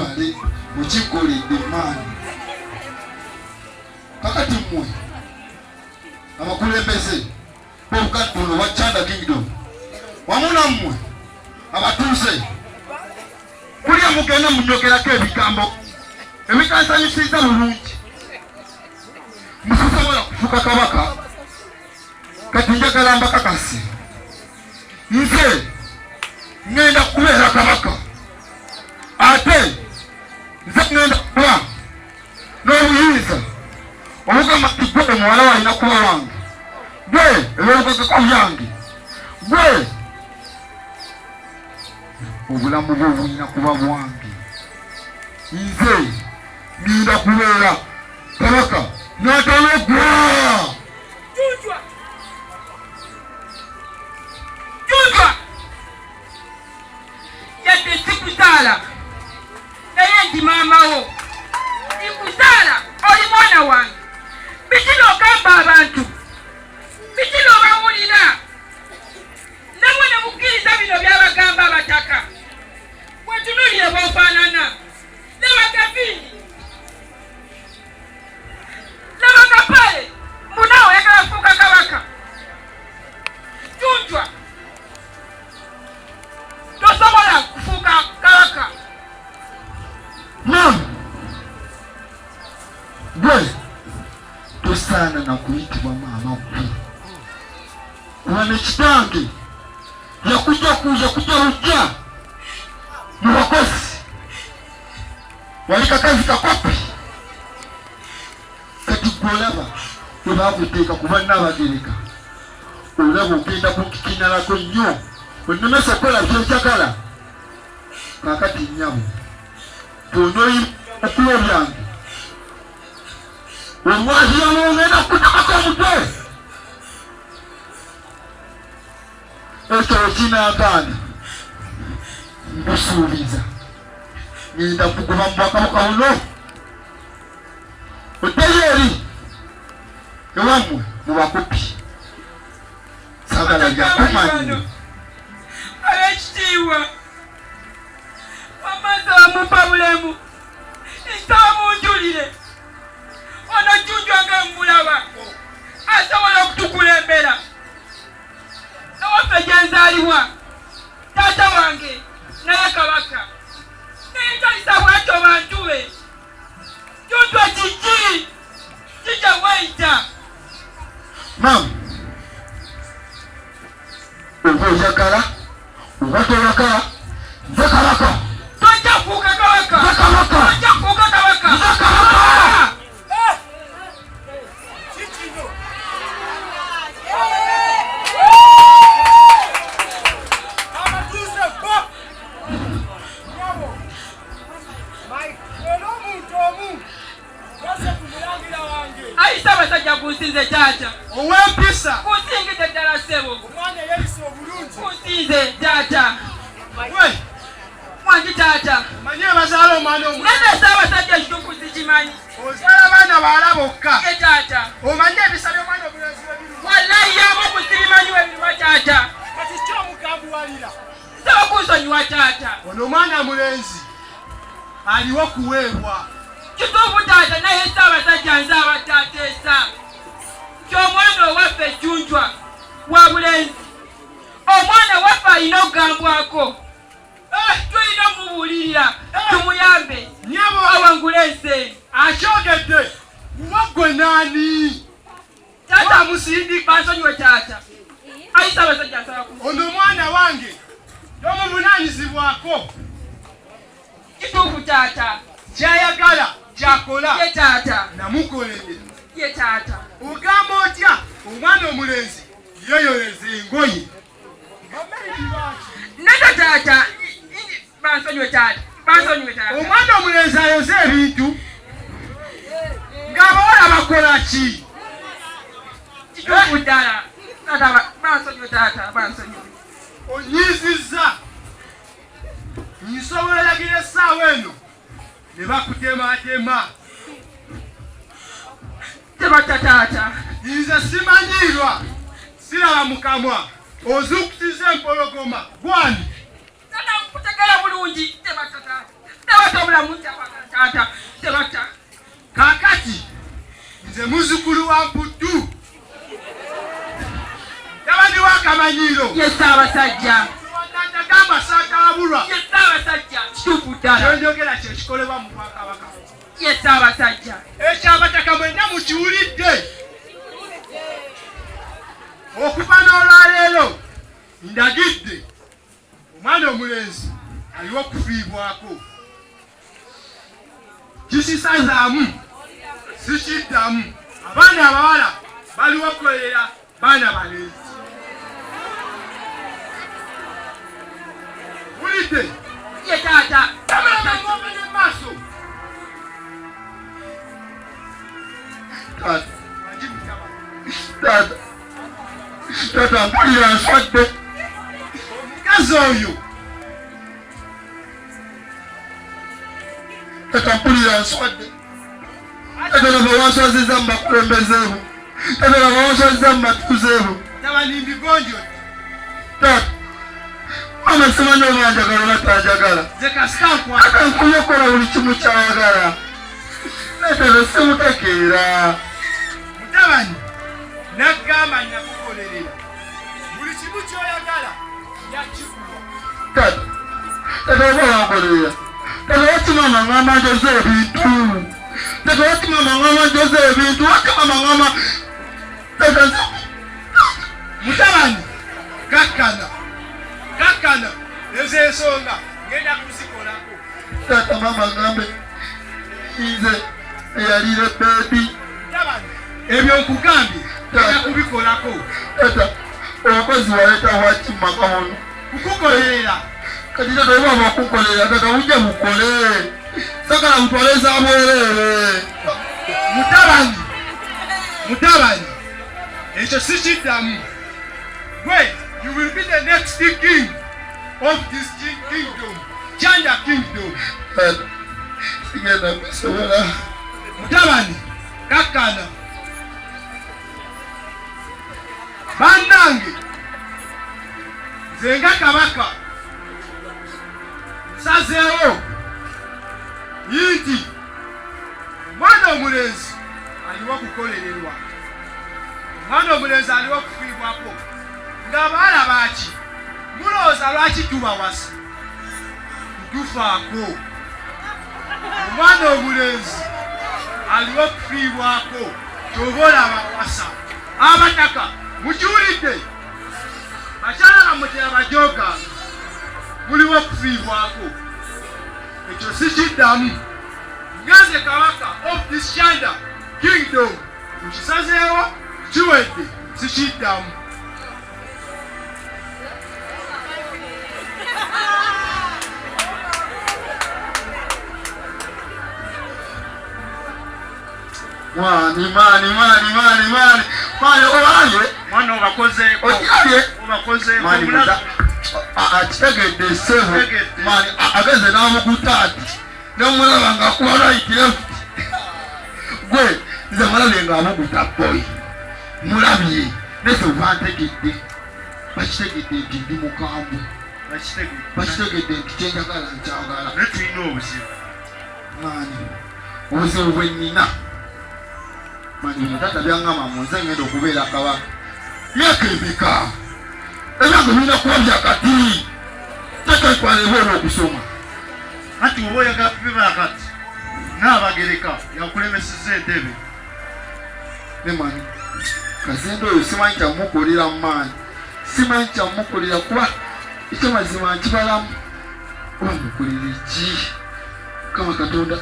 mwale ukikoledde maani kakati mmwe abakulembeze b'obukattono bwa Chanda Kingdom wamu nammwe abatuuse kulya mugenda munyogerako ebigambo ebikansanyusiza bulungi musobola kufuuka kabaka kati njagala mbakakasi nze ngenda kubeera kabaka ate nze ngenda kuba n'obuyinza obugamba ti gwe muwala walina kuba wange gwe ebyolugagako byange gwe obulamu bwe bulina kuba bwange nze ngenda kubeera kabaka n'atalogwa Jujwa yadde sikuzala naye ndi maama wo ikuzala oli mwana wange bitino ogamba abantu bitino obawulira namwe ne mukkiriza bino byabagamba abataka bwetunulire bwofaanana nebagavini nebagapale munawo oyagala kufuuka kabaka Jujwa tosobola kufuuka kabaka nam gwe tosaana na kuyitibwa maama gwe kuba nekitange yakujja lujja mu bakozi wali kakazi kakopi kati gwolaba bwe bakuteeka kuba Nnaabagereka olaba ogenda kunkikinalako nnyo onnemesa kola byenjagala kakati nnyabo tonoyi okulo byange omwaziramu ngenda kutakako omutwe ekyo kinagaana mbusuubiza ngenda kugoba mu bwakabaka buno oddeyo eri ewammwe mu bakopi sagala byakumanyi ab'ekitiibwa wamaze wamupa bulemu nsaba munjulire ono Jujwa nga mmulaba asobola okutukulembera nawaffe gye nzaalibwa taata wange naye kabaka nentayisa bwatyo bantu be Jujwa kiki kijja weyita maama oba oyagala oba toyagala nze kabaka tojja kufuuka kabaka nze kabaka tojja kufuuka kabaka nze kabaka ayisa abasajja kunsinze taata ow'empisa kunsingidde ddala ssebo omwana yayise obulungi kunsinze taata we wangi taata manye bazaala omwana omulungi nende saabasajja ekituufu sikimanyi ozaala baana bawala bokka ye taata omanye ebisa by'omwana obulenzi webiruwa wallahi yamu kusirimanyi webiruwa taata kati kyomukambuwalira nsaba kunsonyiwa taata ono omwana mulenzi aliwo kuweebwa kituufu taata naye saabasajja nze abatateesa ky'omwana owaffe Jujwa wa bulenzi omwana waffe alina okugambwako tulina omubuulirira tumuyambe nyabo awangule ensi akyogedde waggwe naani taata musindika bansonyiwe taata ayisa abasajja nsaba ku ono omwana wange y'omuvunanyizibwako kituufu taata kyayagala kyakola ye taata namukolere ye taata ogamba otya omwana omulenzi yeyoleza engoye nata taata bansonyiwe taata bansonyiwe taata omwana omulenzi ayoze ebintu ng'abawala bakola ki kituufu ddala taata bansonyiwe taata bansonyiwe onyiizizza nsobola lagira essaawa eno ne bakutematema tebatta taata nze simanyiirwa siraba mukamwa ozukutiza empologoma gwani taata kutegera bulungi tebatta taata tebatta Tebagala mutta tata tebata. Kakati nze muzukulu wa Mputtu. Tabandi wa Kamanyiro. Yes abasajja. Gamba saakabulwa. Yes abasajja. Kituufu ddala. Kyonjogera kye kikolebwa mu Bwakabaka. Yes abasajja. Ekyabataka mwenna mukiwulidde. Okuva n'olwaleero ndagidde omwana omulenzi aliwo okufiibwako. Kisisazaamu sikiddamu. Abaana abawala baliwo okukolera baana balenzi. Wulidde? Ye taata. Abalamuomene maaso. Tata mpulira nswadde. Omukazi oyo Tata mpulira nswadde. Tata laba wanswaziza mbakulembezeewo. Tata laba wanswaziza mbatuuzeewo. tabanimbi gonjo. Tata mama simanyi oba njagala oba tanjagala. Nze kasitankwa. Ate nkumye okukola buli kimu ky'ayagala. Naye tata simutegeera. Mutabani naggamba nakukolerera buli kimu ky'oyagala yakikuwa. Tata oba wankolerera. Tata waki mama ngamba njoze ebintu. Tata waki mama ngamba njoze ebintu. Waki mama ngamba. Tata Mutabani kakkana ezo ensonga ngenda kuzikolako. Tata mama ngambe nze eyalire bebi. Mutabani ebyo nkugambye ngenda kubikolako. Tata omukozi waleeta waki makamono. Kukukolerera. Kati tata oba bakukolera tata ujje mukole. Sakala mutwaleza bwerere. Mutabani ekyo sikiddamu. Gwe you will be the next king of this kingdom. Chanda kingdom. Tata sigenda kusobola. Mutabani kakkana. Bannange nze nga kabaka nsazeewo nti omwana omulenzi aliwo okukolererwa. Omwana omulenzi aliwo okufiibwako. Ng'abaala baaki mulowooza lwaki tubawasa tufaako. Omwana omulenzi aliwo okufiibwako ky'oba olabawasa. Abataka mukiwulidde? Bakyala bammwe abajooga muliwo okufiibwako. Ekyo sikiddamu. Ngenze kabaka of this Chanda kingdom. Mukisazeewo kiwedde sikiddamu. Mani olaye. Mwana obakozeeko. Okyalye. Obakozeeko. Mani muza. Akitegedde ssebo. Mani ageze n'amukuta ati. N'omulaba ng'akuba right left. Gwe nze mulabye ng'amukuta boy. Mulabye. Nese oba ntegedde. Bakitegedde nti ndi mukambwe. Bakitegedde nti kyenjagala nkyagala. Naye tulina obuzibu. Mani obuzibu bwe nnina. Mani tata byangamba nze ngenda okubeera kabaka. Myaka emeka. Emyaka birina kuba byakati. Tata twalebera okusoma. Anti oba oyagala kubiba kati n'abagereka yakulemesezza entebe. Ne mani Kazendo oyo simanyi kyamukolera maani. Simanyi kyamukolera kuba ekyamazima nkibalamu. Oba mukolera ki? Kama Katonda.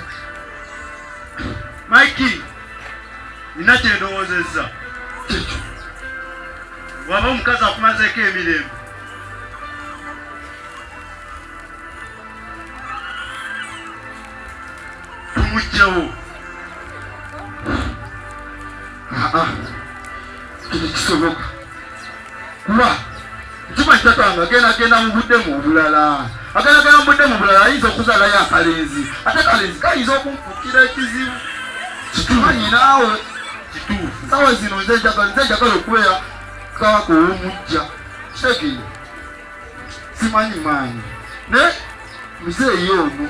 Mikey, nina kye ndowoozezza. Kyekyo. Waba omukazi akumazeeko emirembe. Tumuggyewo. Kino kisoboka. Kuba nkimanyi tata wange agenda mu buddemu obulala. Agenda mu buddemu bulala ayinza okuzaalayo akalenzi. Ate akalenzi kayinza okunfukira ekizibu. Kimanyi naawe. Kituufu. Sawa zino nze njagala okubeera kabaka ow'omujja. Kitegeere. Simanyi maanyi. Ne muzeeyi ono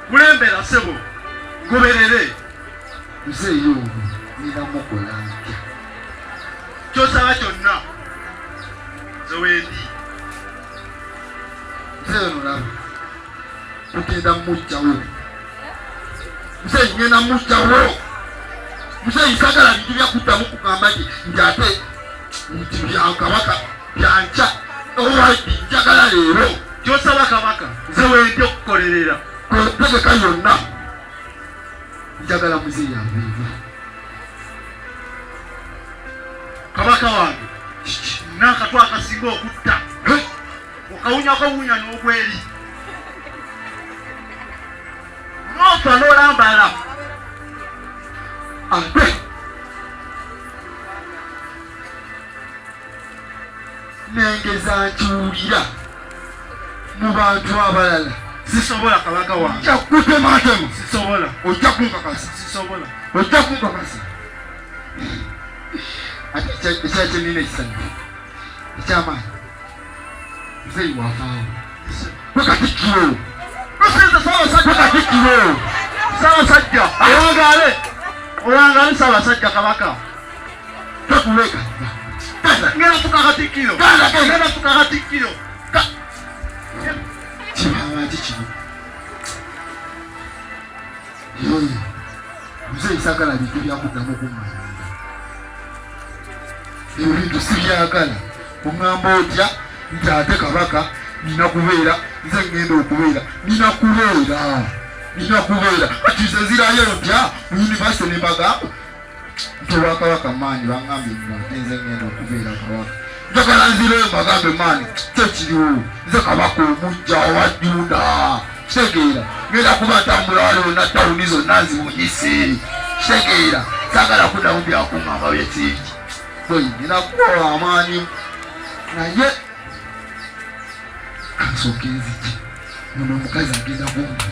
kulembera sebo ngoberere muzeeyo nina mukola ntya kyosaba kyonna zewendi muzeeyo nolaba ogenda mujjawo muzeeyi ngenda mujjawo muzeeyi sagala bintu byakuddamu kugamba nti ate nti byankabaka byanca olwadi njagala leero kyosaba kabaka zewendi okukolerera tegeka yonna njagala muzeeyi aveevu kabaka wange nakatwa akasinga okutta okawunyakawunya n'ogweri nofa n'olambala ate nengeza nkiwulira mu bantu abalala sisobola kabaka wange ojja kutematema sisobola ojja kunkakasa sisobola ojja kunkakasa ate ekyakyenina ekisanyufu ekyamaanyi muzeeyi wafaawo kwe katikkiro katikkiro Ssaabasajja owangaale Ssaabasajja kabaka tokuleka ngenda fuka katikkiro ngenda fuka katikkiro kibaba ki kino muzeeyi sagala bintu byakuddamu okummanya ebyo bintu sibyagala oŋŋamba otya nti ate kabaka nina kubeera nze ngenda okubeera nina kubeera kati nze zirayo ntya mu yunivasite ne mbagamba nti obwakabaka maani baŋŋambye ate nze ngenda okubeera kabaka njagala nzireyo mbagambe maani kyekiriwo nze kabaka omujja owajjunda kitegeera ngenda kuba ntambula waliwo tawuni zonna nzibunyise kitegeera sagala kuddamu byakuŋŋamba byekiki nina kukola amaanyi naye kansooka enzigi muno omukazi agenda kumba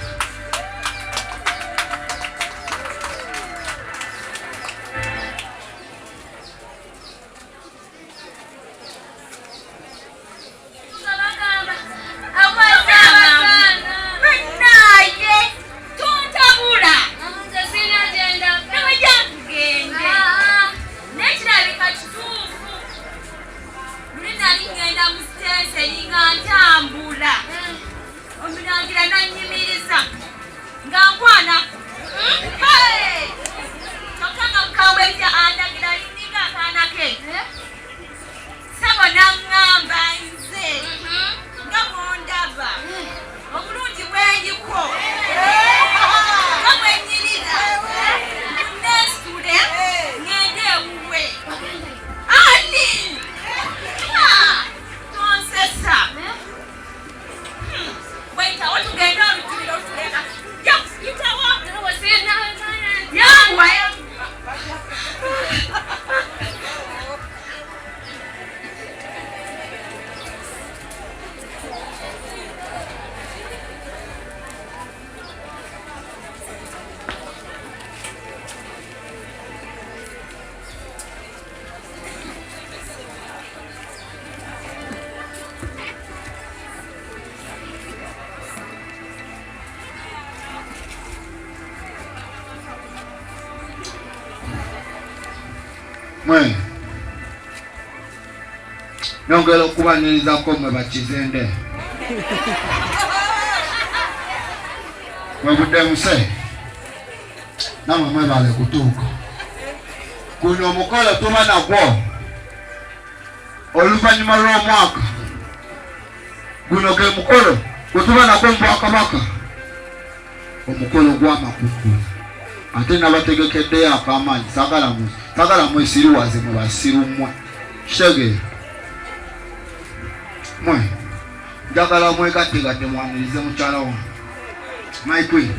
mwe nyongera okubanyirizako mwe bakizende mwebudde muse namwe mwebale kutuuka guno omukolo tuba nagwo oluvannyuma lw'omwaka guno ge mukolo gwe tuba nagwo mu bwakabaka omukolo gw'amakuku ate nabategekeddeyo ak'amaanyi sagala mwesiriwaze mwe basiru mmwe kitegeera mwe njagala mwegattegatte mwanirize mukyala wange my queen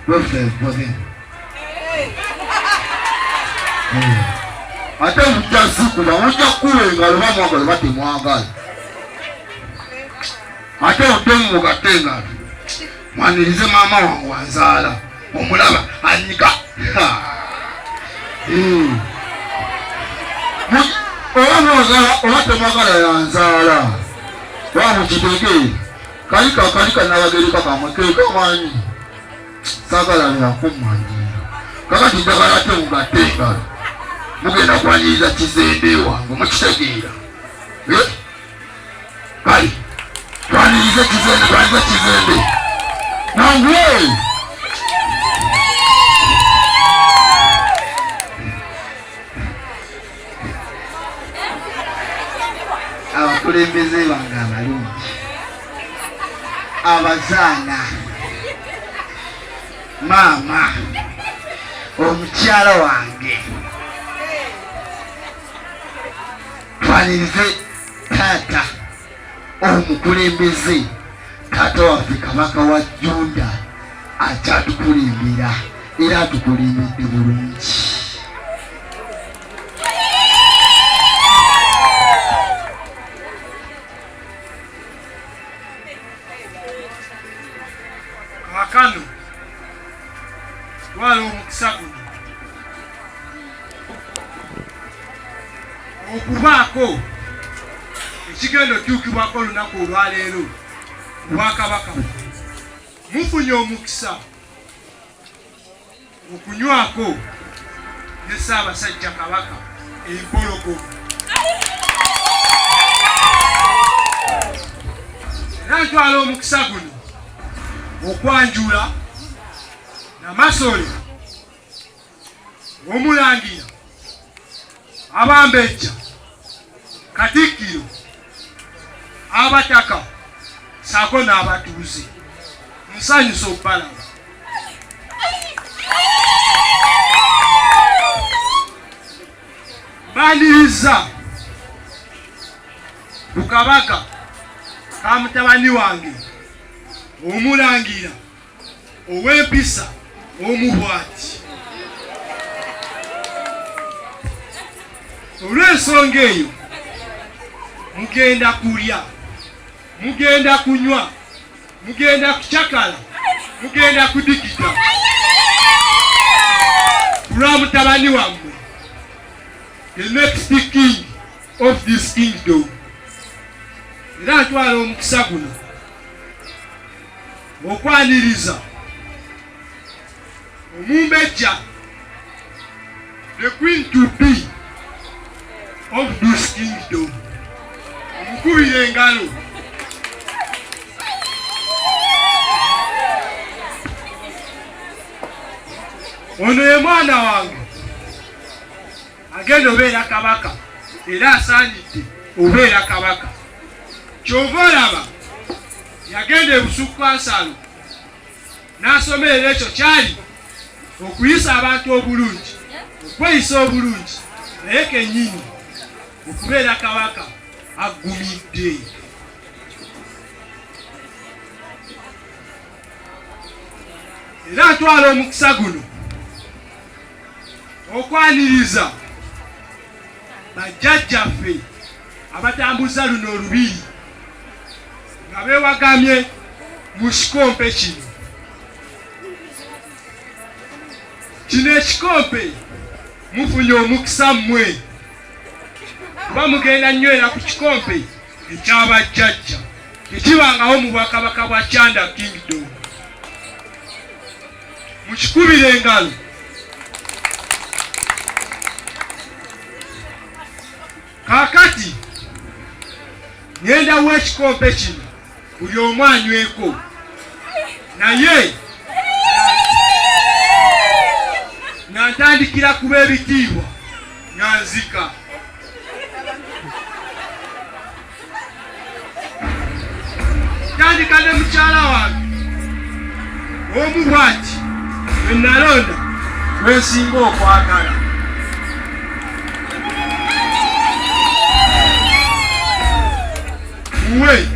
wefutebothen ate mujja zikuba mujja kuwa engalo bamwagala batemwagala ate otemu mugatte engalo mwanirize maama wange wanzaala omulaba anyiga oba mwagala oba temwagala yanzaala wamukitege kalika nabagereka kamwe kekamanyi sagala byakumwanjira kakati njagala ate mugatenga mugenda kwaniriza kizembe wange mukitegeera kale twanirize kizembe nangwe abakulembeze bange abalungi abazaana maama omukyala wange twanirize taata omukulembeze taata waffe kabaka wa Junda akyatukulembera era atukulembedde bulungi. Kakano twala omukisa guno okubaako ekigenda otuukibwako olunaku olwaleero Bwakabaka mufunye omukisa okunywako ne Ssaabasajja Kabaka empologoma era ntwala omukisa guno okwanjula Namasole Omulangira Abambejja Katikkiro Abataka saako n'abatuuze nsanyusa okubalaba. Mbaniriza ku kabaka ka mutabani wange Omulangira ow'empisa Omubwati. Olw'ensonga eyo mugenda kulya, mugenda kunywa, mugenda kucakala, mugenda kudikita kulwa mutabani wammwe, the next king of this kingdom. Era ntwala omukisa guno okwaniriza Omumbejja, the queen to be of this kingdom. Omukubire engalo. Ono ye mwana wange agenda obeera kabaka era asaanidde obeera kabaka. Kyova olaba yagenda ebusukkansalo n'asomerera ekyo kyali okuyisa abantu obulungi, okweyisa obulungi, naye kennyini okubeera kabaka agumidde. Era ntwala omukisa guno okwaniriza bajjajjaffe abatambuza luno olubiri nga beewagamye mu kikompe kino. Kino ekikompe mufunye omukisa mmwe kuba mugenda nywera ku kikompe eky'abajjajja tekibangawo mu bwakabaka bwa Kyanda Kingdom. Mukikubire engalo. Kaakati ngenda w'ekikompe kino buli omu anyweko, naye nga ntandikira kuba ebitiibwa nga nzika. Ntandika ne mukyala wange Omubwati we nalonda wensinga okwagala. Muwe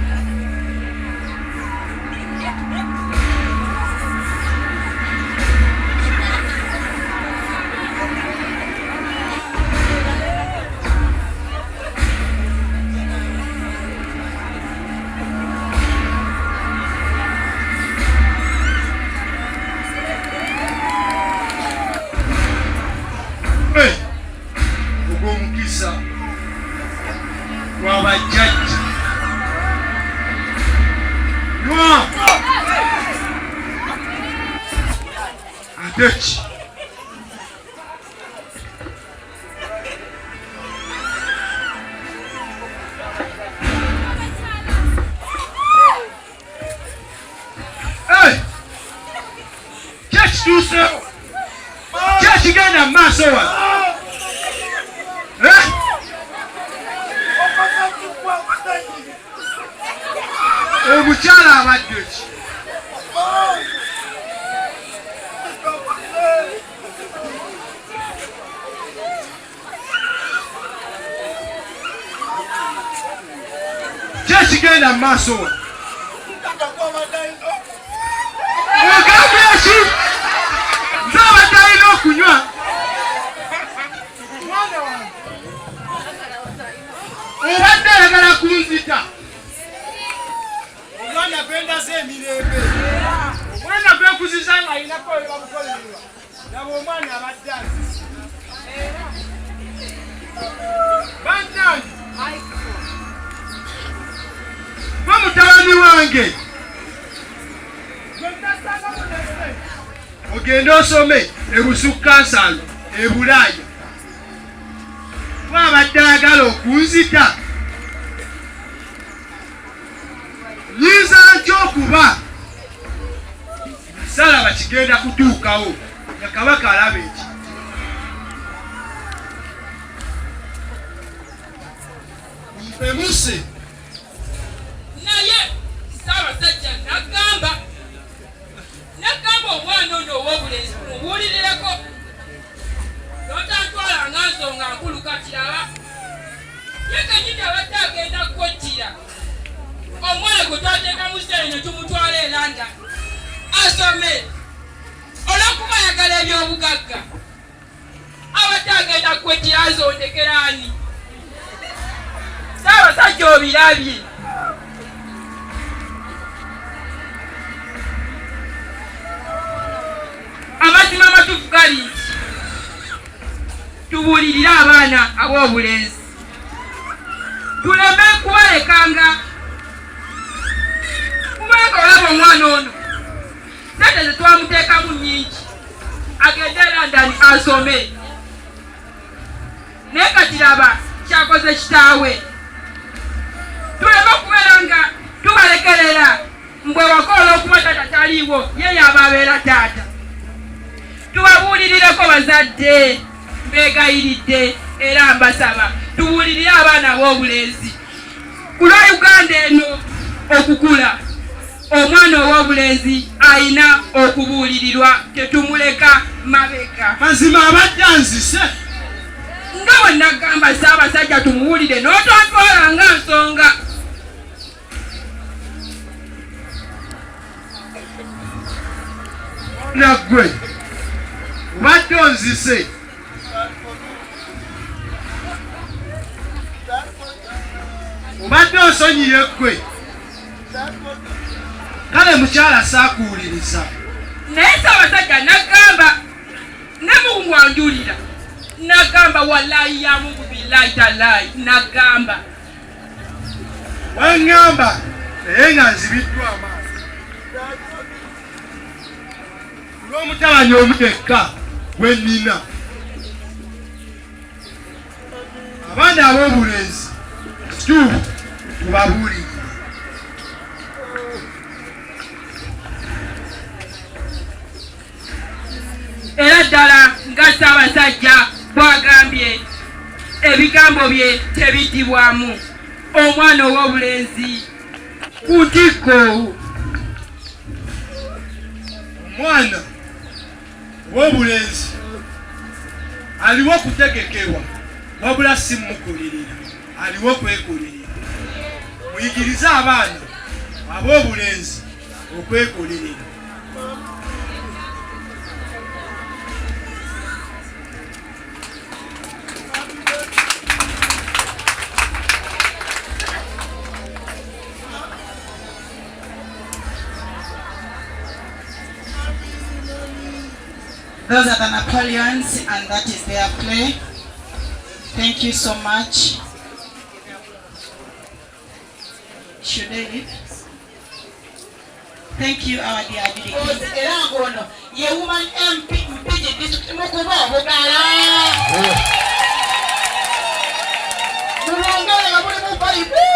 ogw'omukisa gw'abajjajja Dutch. Hey! Church do so. Church again and mass over. Omukyala abadde ki? Kyekigenda mu maaso we. Ogambye ki? Nze abadde alina okunywa. Obadde ayagala kunzita. Omwana gwendaze emirembe. Omwana gwekuziza nga alinako bye bamukolererwa. Nabo omwana abadde azisa. Bannange. Gwe mutabani wange. Ogende osome ebusukkansalo ebulaaya. Wabadde ayagala okunzita. Nyinza ntya okuba salaba kigenda kutuukawo nga Kabaka alaba eki. Mpemuse naye Ssaabasajja n'agamba omwana ono ow'obulenzi mubuulirireko n'otantwalanga nsonga nkulu katiraba ye kenyini abadde agenda kkottira omwana gwe twateekamu sitale ne tumutwala e London asome olw'okuba ayagala eby'obugagga abadde agenda kkottira azondekera ani? Ssaabasajja obirabye. Amazima amatuufu gali nti tubuulirire abaana ab'obulenzi tuleme kubalekanga kubanga olaba omwana ono sente ze twamuteekamu nnyingi agende e London asome naye katiraba kyakoze kitaawe. Tuleme okubeera nga tubalekerera mbwe wakola okuba taata taliiwo ye yaba abeera taata. Tubabuulirireko bazadde mbeegayiridde era mbasaba tubuulirire abaana b'obulenzi. Ku lwa Uganda eno okukula omwana ow'obulenzi ayina okubuulirirwa tetumuleka mabega. Mazima abadde anzise. Nga bwe nagamba Ssaabasajja tumuwulire n'otantwalanga nsonga. Naggwe obadde onzise. Obadde onsonyiye ggwe. Kale mukyala saakuwuliriza. Naye Ssaabasajja nagamba ne mungwanjulira nagamba wallahi ya Mungu billahi tallahi nagamba. Waŋŋamba naye nga nzibiddwa amaaso. Olw'omutabani omukekka gwe nnina. Abaana ab'obulenzi kituufu tubabuulire. Era ddala nga Ssaabasajja bw'agambye ebigambo bye tebiddibwamu. Omwana ow'obulenzi ku ntikko. Omwana ow'obulenzi aliwo okutegekerwa wabula si mukulirira, aliwo kwekulirira. Muyigirize abaana ab'obulenzi okwekulirira. Those are the Napoleons, and that is their play. Thank you so much. Should they leave? Thank you, our dear delegate. Erangono, ye woman MP mpiji district mukuba obugala. Mulongala nga muli mu Bible.